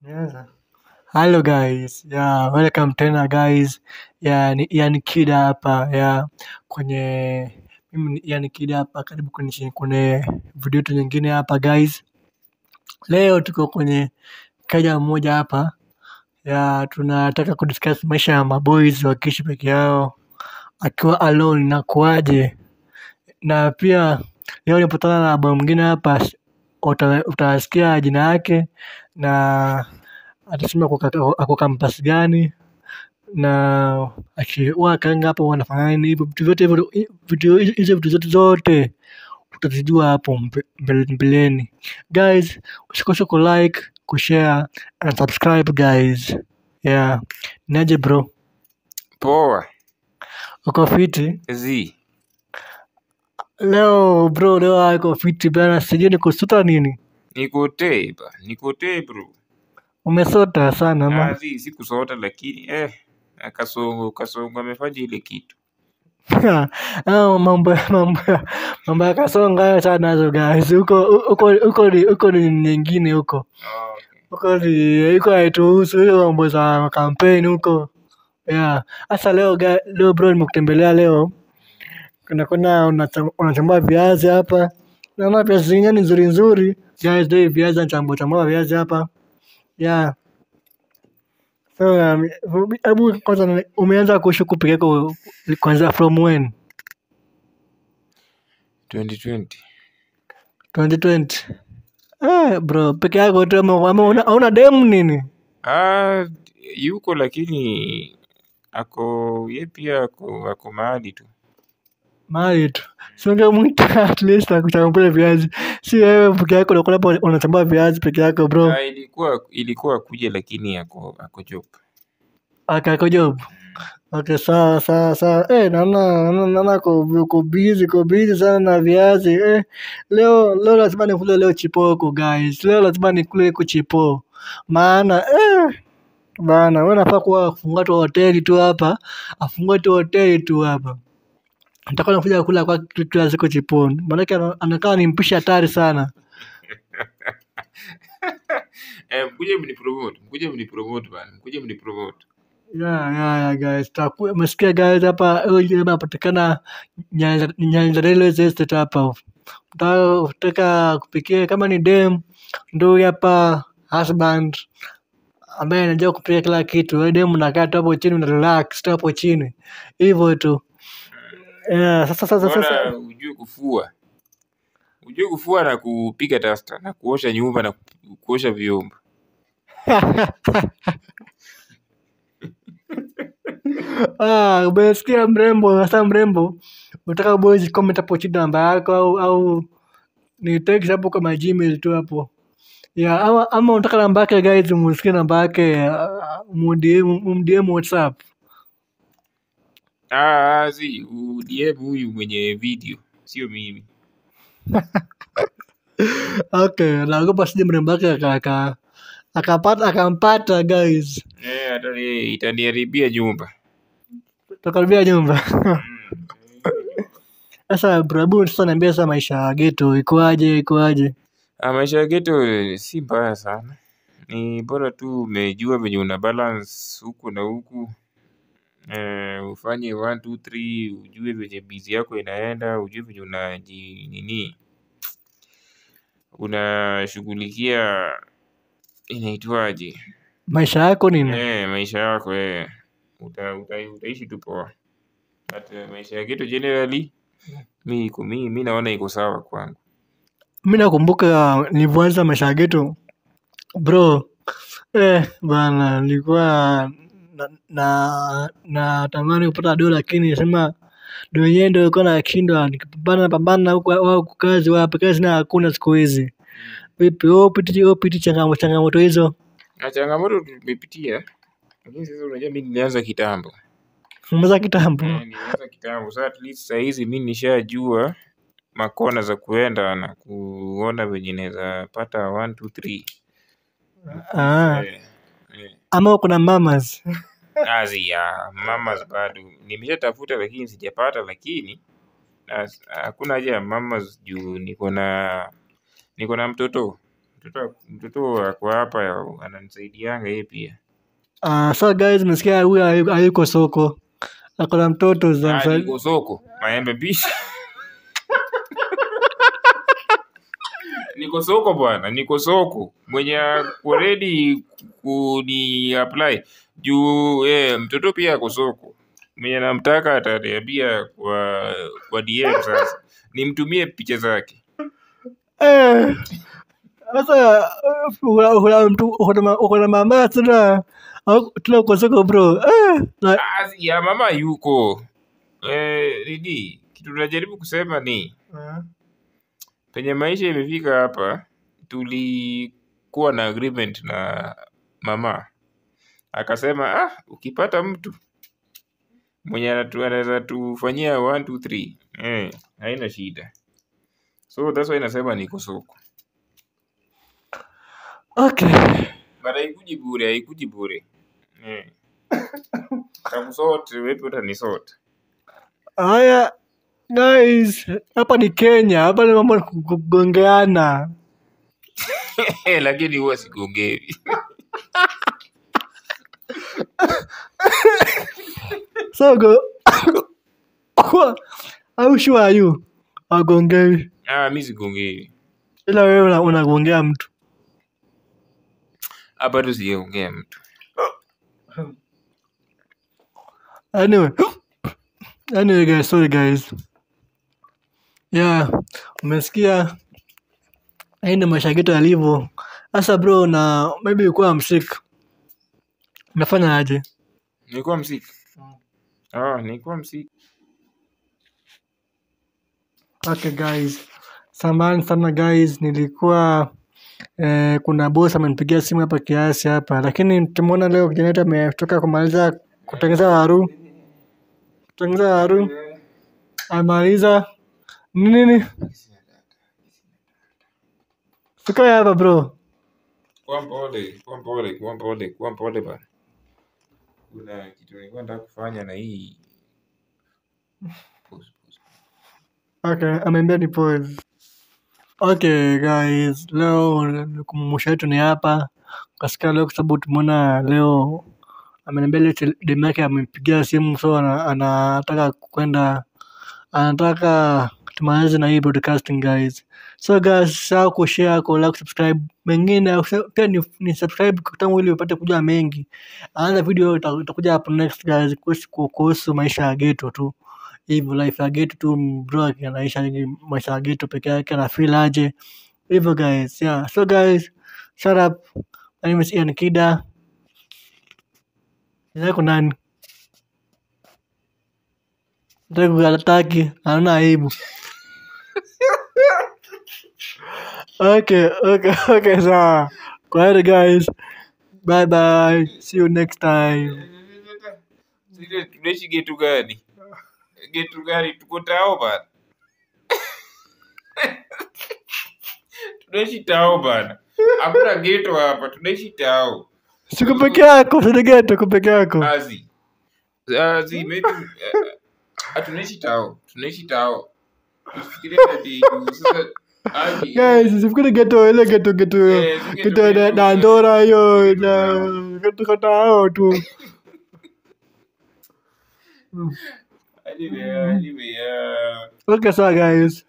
Yeah. Hello guys. Yeah, welcome tena guys. Yeah, ni Kid hapa. Yeah, kwenye ni Kid hapa, karibu kwenye video yetu nyingine hapa guys. Leo tuko kwenye kaja mmoja hapa. Yeah, tunataka kudiscuss maisha ya maboys wakiishi peke yao akiwa alone na kuaje. Na pia leo nilipatana na bwana mwingine hapa, utasikia jina yake na atasema ako campus gani na akiwa kaanga hapo wanafanya nini. Hivyo vitu vyote hivyo, vitu zote utazijua hapo mbeleni guys. Usikose ku like, kushare and subscribe guys. Yeah, niaje bro, Poa. uko fiti Zi. leo bro? Leo ako fiti bana, sijui ni kusuta nini. Nikotei bro. Umesota sana ma. Zi sikusota lakini kasongo amefanya ile kitu. mambo ya kasonga hayo sana nazo guys. Huko ni nyingine huko. Huko haituhusu hiyo mambo za kampeni huko. Yeah. Sasa leo bro nimekutembelea leo. Kuna unachambua viazi hapa. Naona viazi zenyewe ni nzuri. Guys, ndio viazi nachambua viazi hapa. Yeah. So, hebu kwanza umeanza kuishi kupika yako kwanza from when? 2020. Bro, peke yako tu ama una demu nini? Yuko lakini ye pia ako mahali tu. Mahali tu. Si ungemwita at least akuchambue viazi. Si wewe peke yako ndio unachambua viazi peke yako bro. Ilikuwa kuja lakini ako job. Ako job. Okay, sawa. Naona ko busy sana na viazi. Leo lazima nikule leo chipoko guys. Leo lazima nikule chipo. Maana bana, wewe unafaa kuwa kufungua tu hoteli tu hapa. Afungue tu hoteli tu hapa. Nitakuwa nakuja kula kwa kila siku chiponi. Maana anakaa ni mpishi hatari sana. Mkuje mnipromote bana. Yeah guys. Msikia guys hapa inapatikana Nyanza Railway Estate hapa. Utaka kupikia kama ni dem ndio hapa husband ambaye anajua kupika kila kitu. Wewe dem unakaa tu hapo chini una relax tu hapo chini. Hivyo tu. Yeah, sasa ujue kufua na kupiga dasta na kuosha nyumba na kuosha vyombo. Umesikia mrembo? Sasa mrembo, unataka boys comment hapo chini namba yako au ni text hapo kwa Gmail tu hapo. Yeah, ama unataka namba yake guys, musikie namba yake, DM WhatsApp. Zi, DM huyu mwenye video, sio mimi. Okay, naogopa sije mrembo yake akampata guys. Itaniharibia nyumba. Takaribia nyumba. Sasa bro, sasa niambia sasa maisha ya ghetto ikoaje? Maisha ya ghetto si mbaya sana. Ni bora tu umejua venye una balance huku na huku. Ufanye 1 2 3, ujue venye busy yako inaenda, ujue venye unashughulikia inaitwaje? Maisha yako nini? Maisha yako utaishi tu poa. But maisha ya ghetto generally mi naona iko sawa kwangu. Mimi nakumbuka nilivyoanza maisha ya ghetto bro, bana, nilikuwa na tamani kupata dola, lakini nasema ndio yenyewe ndio ilikuwa nashindwa, nikipambana huko kazi kazi na hakuna siku hizi. Vipi piti changamoto hizo? Changamoto tumepitia, lakini sasa unajua mimi nilianza kitambo. Nimeanza kitambo. Sasa at least saa hizi mimi nishajua makona za kuenda na kuona venye naweza pata 1 2 3. Ama kuna mamas? Mamas bado nimeshatafuta lakini sijapata, lakini hakuna haja ya mamas juu niko na mtoto Mtoto ako hapa ananisaidianga yeye pia. So guys, msikia huyu hayuko soko. Ako na mtoto sasa. Niko soko. Maembe bishi. Niko soko bwana, niko soko. Mwenye already kuni apply. Juu mtoto pia ako soko. Mwenye namtaka ataniambia kwa DM sasa. Nimtumie picha zake. Sasa uko na mama tuna uko soko bro. Ya mama yuko. Nini? Kitu tunajaribu kusema ni penye maisha imefika hapa, tulikuwa na agreement na mama. Akasema ukipata mtu mwenye anaweza tufanyia 1 2 3, haina shida. So that's why nasema niko soko. Okay. But haikuji bure. Kama sote wewe utanisota. Haya guys, hapa ni Kenya, hapa ni mambo kugongeana. Lakini huwa sigongewi. So how sure are you? Agongewi. Mimi sigongewi. Ila wewe unagongea mtu. Hapa tu sijaongea mtu. Anyway guys, sorry guys. Yeah, umesikia aina maisha yetu yalivyo. Sasa bro, na maybe ulikuwa msick. Unafanya aje? Nilikuwa msick. Nilikuwa msick. Okay guys. Samahani sana guys, nilikuwa kuna boss amenipigia simu hapa kiasi hapa, lakini tumeona leo kijana wetu ametoka kumaliza kutengeneza waru. Amaliza nini? Sika hapa bro. Kwa mpole bana. Kuna kitu nilikuwa nataka kufanya na hii. Okay, ameniambia ni pause. Okay guys, leo kumbusha yetu ni hapa. Kasikia leo kwa sababu tumeona leo ameniambia leo demu yake amempigia simu, so anataka tumalize na hii broadcasting guys. So guys, sawa kushare, like, subscribe. Mengine pia ni subscribe kama ili upate kujua mengi. Another video itakuja hapo next guys, kuhusu maisha ya ghetto tu. Hivyo life ya ghetto tu bro, anaishi maisha ya ghetto peke yake, na feel aje. Hivyo guys, yeah. So guys, shut up. My name is Ian Kida. Niko nani? Ndio galataki, ana aibu. Okay, so quiet guys. Bye bye. See you next time. Tunaishi getu gani? Getu gani? Tuko tao bana. Tunaishi tao bana. Hakuna geto hapa, tunaishi tao. Siko peke yako, sio geto peke yako. Azi maybe tunaishi tao. Usifikirie ati sasa guys, usifikiri geto ile geto na ndora hiyo na geto tao tu. Anyway, Okay, so guys.